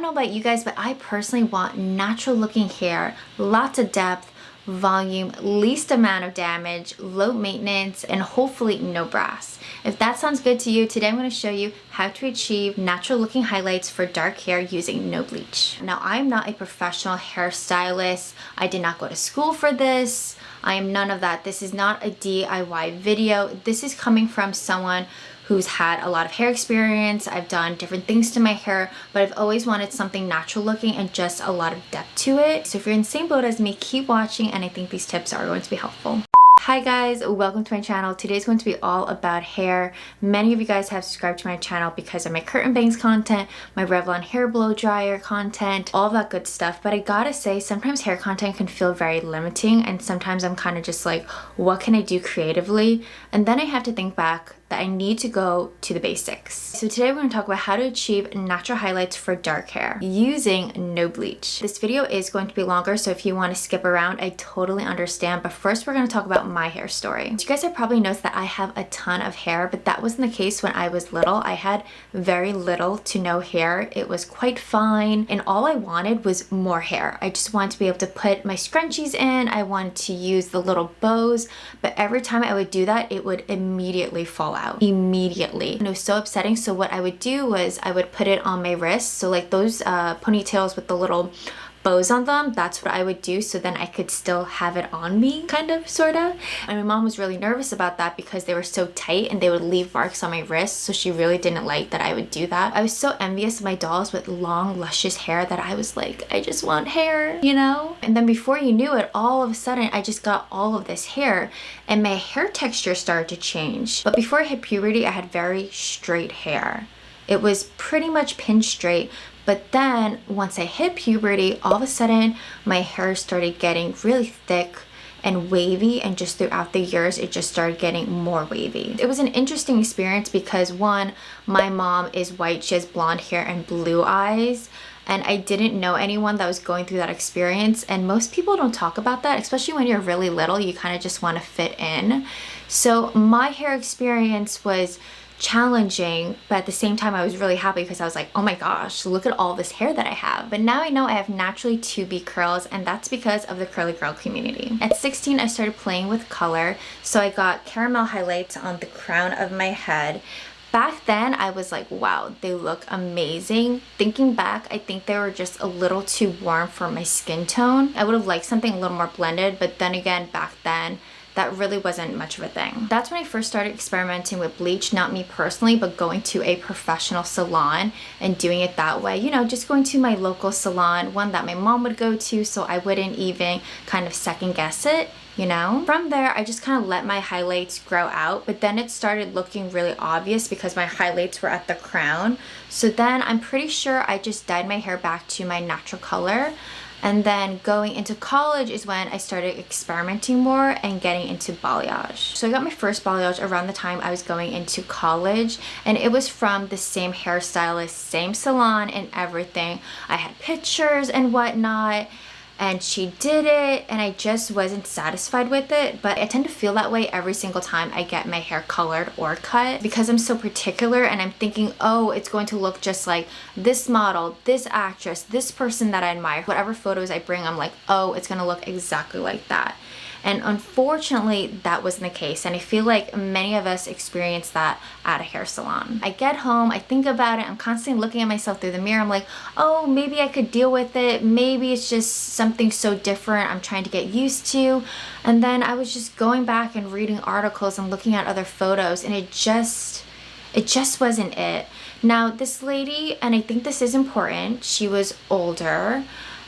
know about you guys, but I personally want natural looking hair, lots of depth, volume, least amount of damage, low maintenance, and hopefully no brass. If that sounds good to you, today I'm going to show you how to achieve natural looking highlights for dark hair using no bleach. Now, I'm not a professional hairstylist. I did not go to school for this. I am none of that. This is not a DIY video. This is coming from someone who's had a lot of hair experience. I've done different things to my hair, but I've always wanted something natural looking and just a lot of depth to it. So if you're in the same boat as me, keep watching, and I think these tips are going to be helpful. Hi guys, welcome to my channel. Today's going to be all about hair. Many of you guys have subscribed to my channel because of my curtain bangs content, my Revlon hair blow dryer content, all that good stuff. But I gotta say, sometimes hair content can feel very limiting, and sometimes I'm kind of just like, what can I do creatively? And then I have to think back that I need to go to the basics. So today we're going to talk about how to achieve natural highlights for dark hair using no bleach. This video is going to be longer, so if you want to skip around, I totally understand. But first we're going to talk about my hair story. So you guys have probably noticed that I have a ton of hair, but that wasn't the case when I was little. I had very little to no hair. It was quite fine, and all I wanted was more hair. I just wanted to be able to put my scrunchies in. I wanted to use the little bows, but every time I would do that, it would immediately fall out. Immediately. And it was so upsetting. So what I would do was I would put it on my wrist. So like those ponytails with the little bows on them, that's what I would do, so then I could still have it on me, kind of, sort of. And my mom was really nervous about that because they were so tight and they would leave marks on my wrist, so she really didn't like that I would do that. I was so envious of my dolls with long, luscious hair that I was like, I just want hair, you know? And then before you knew it, all of a sudden, I just got all of this hair and my hair texture started to change. But before I hit puberty, I had very straight hair. It was pretty much pin straight. But then once I hit puberty, all of a sudden my hair started getting really thick and wavy, and just throughout the years it just started getting more wavy. It was an interesting experience because one, my mom is white, she has blonde hair and blue eyes, and I didn't know anyone that was going through that experience, and most people don't talk about that, especially when you're really little. You kind of just want to fit in. So my hair experience was challenging, but at the same time I was really happy because I was like, oh my gosh, look at all this hair that I have. But now I know I have naturally 2B curls, and that's because of the curly girl community. At 16, I started playing with color, so I got caramel highlights on the crown of my head. Back then, I was like, wow, they look amazing. Thinking back, I think they were just a little too warm for my skin tone. I would have liked something a little more blended, but then again, back then, that really wasn't much of a thing. That's when I first started experimenting with bleach, not me personally, but going to a professional salon and doing it that way. You know, just going to my local salon, one that my mom would go to, so I wouldn't even kind of second guess it, you know? From there, I just kind of let my highlights grow out, but then it started looking really obvious because my highlights were at the crown. So then I'm pretty sure I just dyed my hair back to my natural color. And then going into college is when I started experimenting more and getting into balayage. So I got my first balayage around the time I was going into college, and it was from the same hairstylist, same salon and everything. I had pictures and whatnot, and she did it, and I just wasn't satisfied with it. But I tend to feel that way every single time I get my hair colored or cut because I'm so particular, and I'm thinking, oh, it's going to look just like this model, this actress, this person that I admire. Whatever photos I bring, I'm like, oh, it's gonna look exactly like that. And unfortunately, that wasn't the case. And I feel like many of us experience that at a hair salon. I get home, I think about it, I'm constantly looking at myself through the mirror. I'm like, oh, maybe I could deal with it. Maybe it's just something so different I'm trying to get used to. And then I was just going back and reading articles and looking at other photos, and it just wasn't it. Now, this lady, and I think this is important, she was older,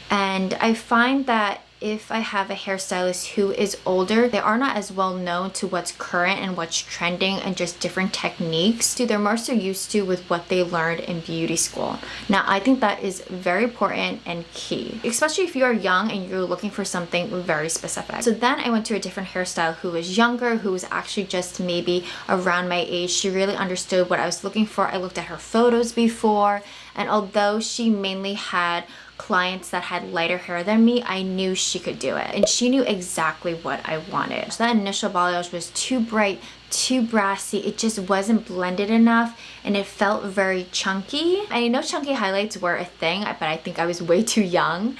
and I find that if I have a hairstylist who is older, they are not as well known to what's current and what's trending and just different techniques. So they're more so used to with what they learned in beauty school. Now, I think that is very important and key, especially if you are young and you're looking for something very specific. So then I went to a different hairstyle who was younger, who was actually just maybe around my age. She really understood what I was looking for. I looked at her photos before, and although she mainly had clients that had lighter hair than me, I knew she could do it, and she knew exactly what I wanted. So that initial balayage was too bright, too brassy. It just wasn't blended enough and it felt very chunky. I know chunky highlights were a thing, but I think I was way too young.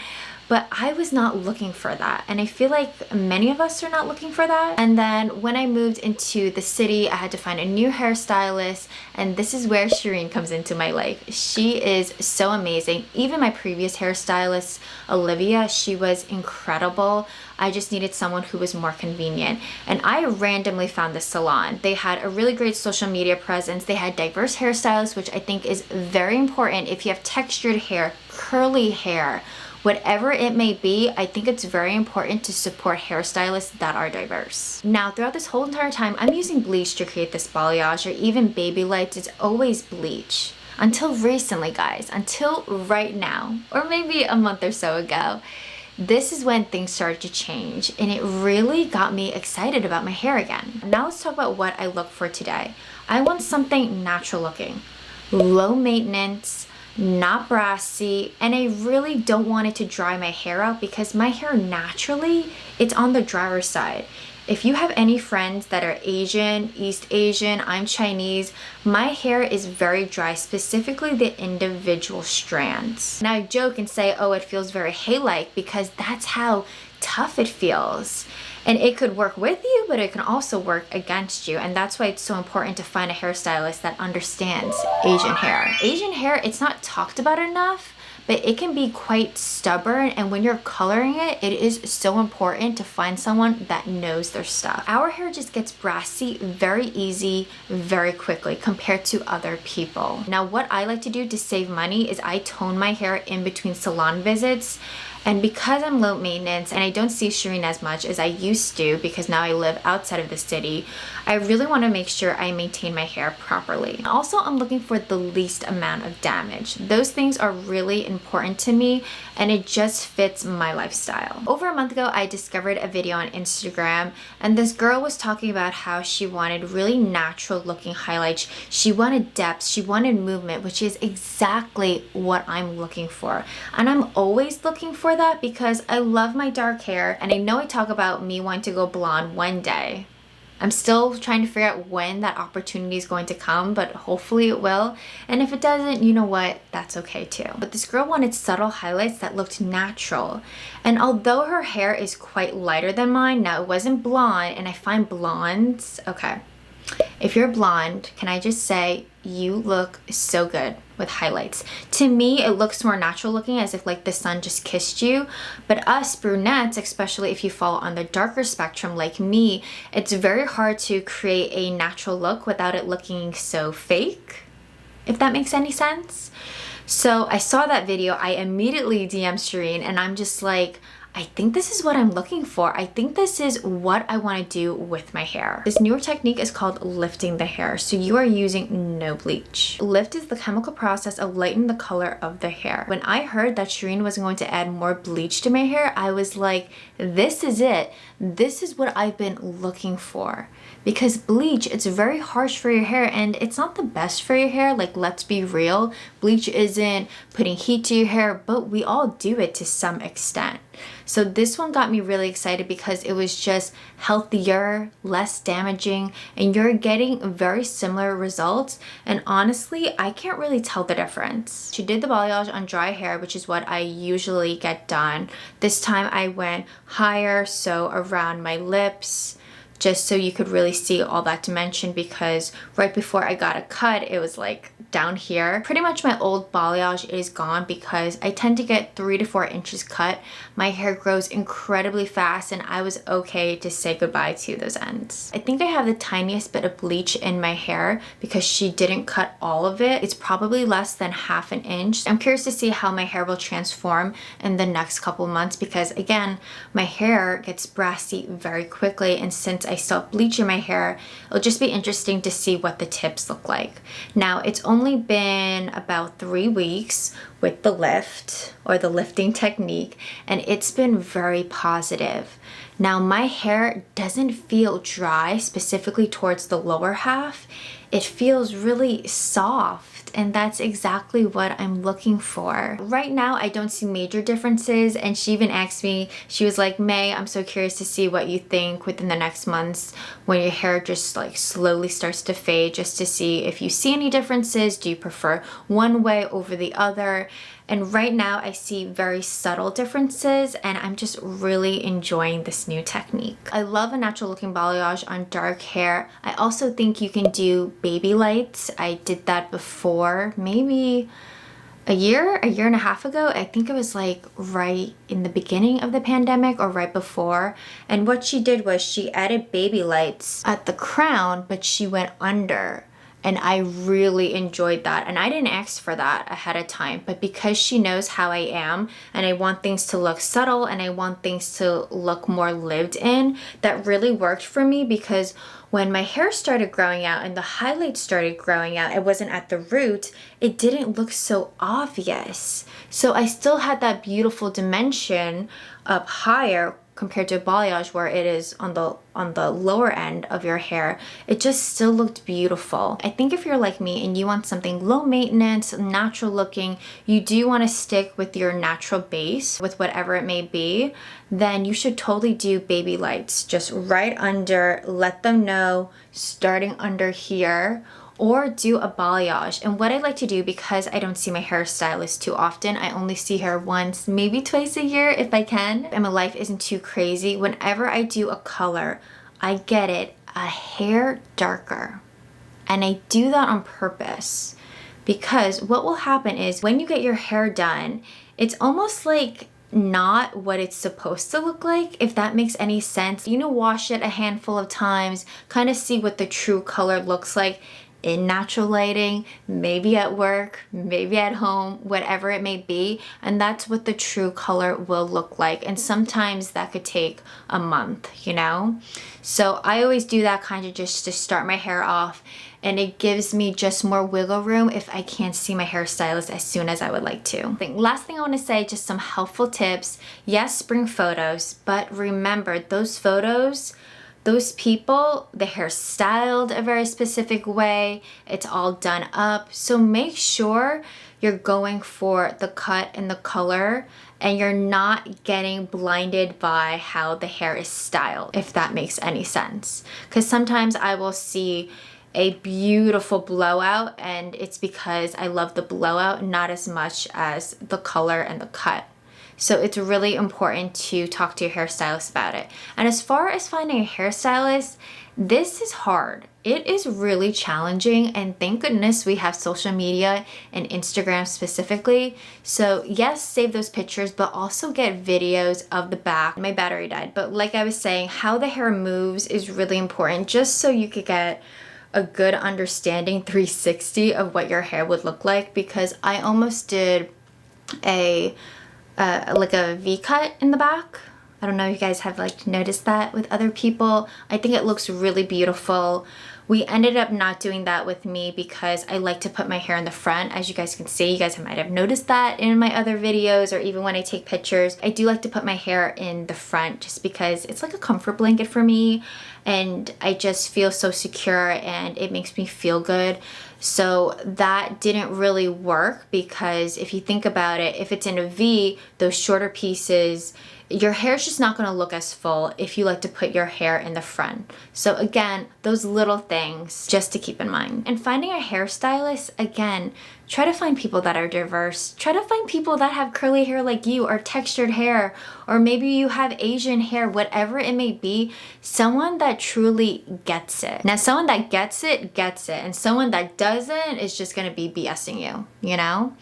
But I was not looking for that. And I feel like many of us are not looking for that. And then when I moved into the city, I had to find a new hairstylist. And this is where Shireen comes into my life. She is so amazing. Even my previous hairstylist, Olivia, she was incredible. I just needed someone who was more convenient. And I randomly found this salon. They had a really great social media presence. They had diverse hairstylists, which I think is very important if you have textured hair, curly hair, whatever it may be. I think it's very important to support hairstylists that are diverse. Now, throughout this whole entire time, I'm using bleach to create this balayage or even baby lights. It's always bleach. Until recently, guys, until right now, or maybe a month or so ago, this is when things started to change and it really got me excited about my hair again. Now let's talk about what I look for today. I want something natural looking, low maintenance, not brassy, and I really don't want it to dry my hair out because my hair naturally, it's on the drier side. If you have any friends that are Asian, East Asian, I'm Chinese, my hair is very dry, specifically the individual strands. Now I joke and say, oh, it feels very hay-like because that's how tough it feels. And it could work with you, but it can also work against you. And that's why it's so important to find a hairstylist that understands Asian hair. Asian hair, it's not talked about enough, but it can be quite stubborn. And when you're coloring it, it is so important to find someone that knows their stuff. Our hair just gets brassy very easy, very quickly compared to other people. Now, what I like to do to save money is I tone my hair in between salon visits. And because I'm low maintenance and I don't see Shireen as much as I used to because now I live outside of the city, I really want to make sure I maintain my hair properly. Also, I'm looking for the least amount of damage. Those things are really important to me and it just fits my lifestyle. Over a month ago, I discovered a video on Instagram and this girl was talking about how she wanted really natural looking highlights. She wanted depth, she wanted movement, which is exactly what I'm looking for. And I'm always looking for that because I love my dark hair and I know I talk about me wanting to go blonde one day. I'm still trying to figure out when that opportunity is going to come, but hopefully it will. And if it doesn't, you know what? That's okay too. But this girl wanted subtle highlights that looked natural. And although her hair is quite lighter than mine, now it wasn't blonde, and I find blondes, okay. If you're blonde, can I just say you look so good with highlights. To me, it looks more natural looking, as if like the sun just kissed you. But us brunettes, especially if you fall on the darker spectrum like me, it's very hard to create a natural look without it looking so fake, if that makes any sense. So I saw that video, I immediately DM'd Shireen and I'm just like, I think this is what I'm looking for. I think this is what I want to do with my hair. This newer technique is called lifting the hair. So you are using no bleach. Lift is the chemical process of lightening the color of the hair. When I heard that Shireen was going to add more bleach to my hair, I was like, this is it. This is what I've been looking for. Because bleach, it's very harsh for your hair and it's not the best for your hair. Like, let's be real. Bleach isn't putting heat to your hair, but we all do it to some extent. So this one got me really excited because it was just healthier, less damaging, and you're getting very similar results. And honestly, I can't really tell the difference. She did the balayage on dry hair, which is what I usually get done. This time I went higher, so around my lips, just so you could really see all that dimension, because right before I got a cut, it was like down here. Pretty much my old balayage is gone because I tend to get 3 to 4 inches cut. My hair grows incredibly fast and I was okay to say goodbye to those ends. I think I have the tiniest bit of bleach in my hair because she didn't cut all of it. It's probably less than ½ an inch. I'm curious to see how my hair will transform in the next couple months because again, my hair gets brassy very quickly, and since I still have bleach in my hair, it'll just be interesting to see what the tips look like. Now, it's only been about 3 weeks with the lift or the lifting technique, and it's been very positive. Now, my hair doesn't feel dry, specifically towards the lower half. It feels really soft and that's exactly what I'm looking for. Right now, I don't see major differences, and she even asked me, she was like, May, I'm so curious to see what you think within the next months when your hair just like slowly starts to fade, just to see if you see any differences. Do you prefer one way over the other? And right now I see very subtle differences, and I'm just really enjoying this new technique. I love a natural looking balayage on dark hair. I also think you can do baby lights. I did that before, maybe a year and a half ago. I think it was like right in the beginning of the pandemic or right before. And what she did was she added baby lights at the crown, but she went under. And I really enjoyed that. And I didn't ask for that ahead of time, but because she knows how I am and I want things to look subtle and I want things to look more lived in, that really worked for me, because when my hair started growing out and the highlights started growing out, it wasn't at the root, it didn't look so obvious. So I still had that beautiful dimension up higher compared to a balayage where it is on the lower end of your hair. It just still looked beautiful. I think if you're like me and you want something low maintenance, natural looking, you do want to stick with your natural base with whatever it may be, then you should totally do baby lights just right under, let them know, starting under here, or do a balayage. And what I like to do, because I don't see my hairstylist too often, I only see her once, maybe twice a year if I can, and my life isn't too crazy, whenever I do a color, I get it a hair darker. And I do that on purpose, because what will happen is when you get your hair done, it's almost like not what it's supposed to look like, if that makes any sense. You know, wash it a handful of times, kind of see what the true color looks like in natural lighting, maybe at work, maybe at home, whatever it may be, and that's what the true color will look like. And sometimes that could take a month, you know? So I always do that kind of just to start my hair off, and it gives me just more wiggle room if I can't see my hairstylist as soon as I would like to. Last thing I want to say, just some helpful tips. Yes, bring photos, but remember those photos, those people, the hair styled a very specific way, it's all done up. So make sure you're going for the cut and the color, and you're not getting blinded by how the hair is styled, if that makes any sense. Because sometimes I will see a beautiful blowout, and it's because I love the blowout not as much as the color and the cut. So it's really important to talk to your hairstylist about it. And as far as finding a hairstylist, this is hard. It is really challenging, and thank goodness we have social media and Instagram specifically. So yes, save those pictures, but also get videos of the back. My battery died, but like I was saying, how the hair moves is really important, just so you could get a good understanding 360 of what your hair would look like, because I almost did like a V cut in the back. I don't know if you guys have like noticed that with other people. I think it looks really beautiful. We ended up not doing that with me because I like to put my hair in the front. As you guys can see, you guys might have noticed that in my other videos or even when I take pictures. I do like to put my hair in the front just because it's like a comfort blanket for me, and I just feel so secure and it makes me feel good. So that didn't really work, because if you think about it, if it's in a V, those shorter pieces, your hair's just not going to look as full if you like to put your hair in the front. So again, those little things just to keep in mind. And finding a hairstylist, again, try to find people that are diverse. Try to find people that have curly hair like you, or textured hair, or maybe you have Asian hair, whatever it may be. Someone that truly gets it. Now, someone that gets it, and someone that doesn't is just going to be BSing you, you know?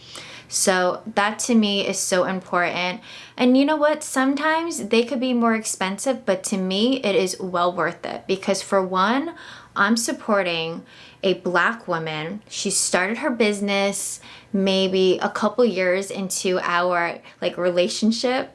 So that to me is so important. And you know what? Sometimes they could be more expensive, but to me, it is well worth it, because for one, I'm supporting a Black woman. She started her business maybe a couple years into our like relationship,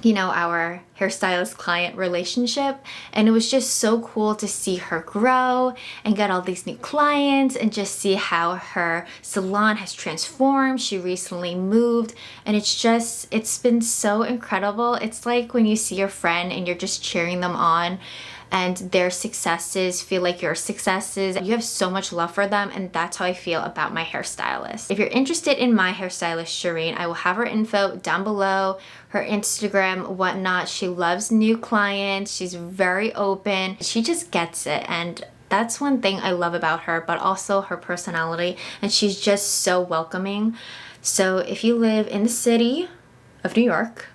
you know, our hairstylist client relationship, and it was just so cool to see her grow and get all these new clients and just see how her salon has transformed. She recently moved, and it's been so incredible. It's like when you see your friend and you're just cheering them on, and their successes feel like your successes. You have so much love for them, and that's how I feel about my hairstylist. If you're interested in my hairstylist, Shireen, I will have her info down below, her Instagram, whatnot. She loves new clients. She's very open. She just gets it, and that's one thing I love about her, but also her personality, and she's just so welcoming. So if you live in the city of New York,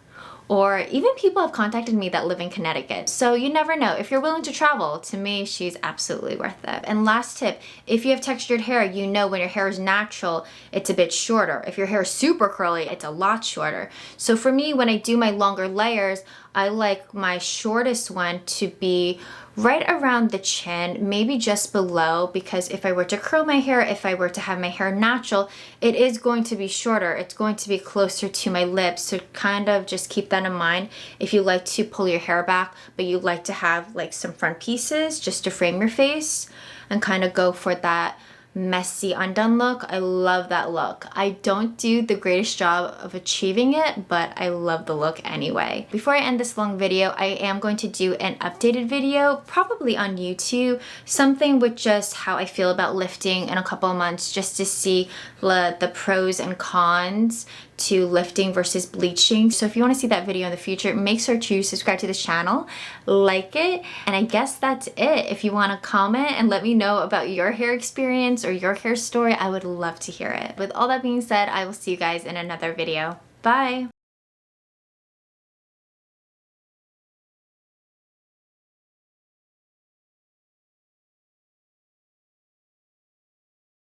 or even people have contacted me that live in Connecticut. So you never know. If you're willing to travel, to me, she's absolutely worth it. And last tip, if you have textured hair, you know when your hair is natural, it's a bit shorter. If your hair is super curly, it's a lot shorter. So for me, when I do my longer layers, I like my shortest one to be right around the chin, maybe just below, because if I were to curl my hair, if I were to have my hair natural, it is going to be shorter. It's going to be closer to my lips. So kind of just keep that in mind if you like to pull your hair back, but you like to have like some front pieces just to frame your face and kind of go for that messy undone look. I love that look. I don't do the greatest job of achieving it, but I love the look anyway. Before I end this long video, I am going to do an updated video, probably on YouTube, something with just how I feel about lifting in a couple of months, just to see the pros and cons to lifting versus bleaching. So if you want to see that video in the future, make sure to subscribe to this channel, like it, and I guess that's it. If you want to comment and let me know about your hair experience or your hair story, I would love to hear it. With all that being said, I will see you guys in another video. Bye!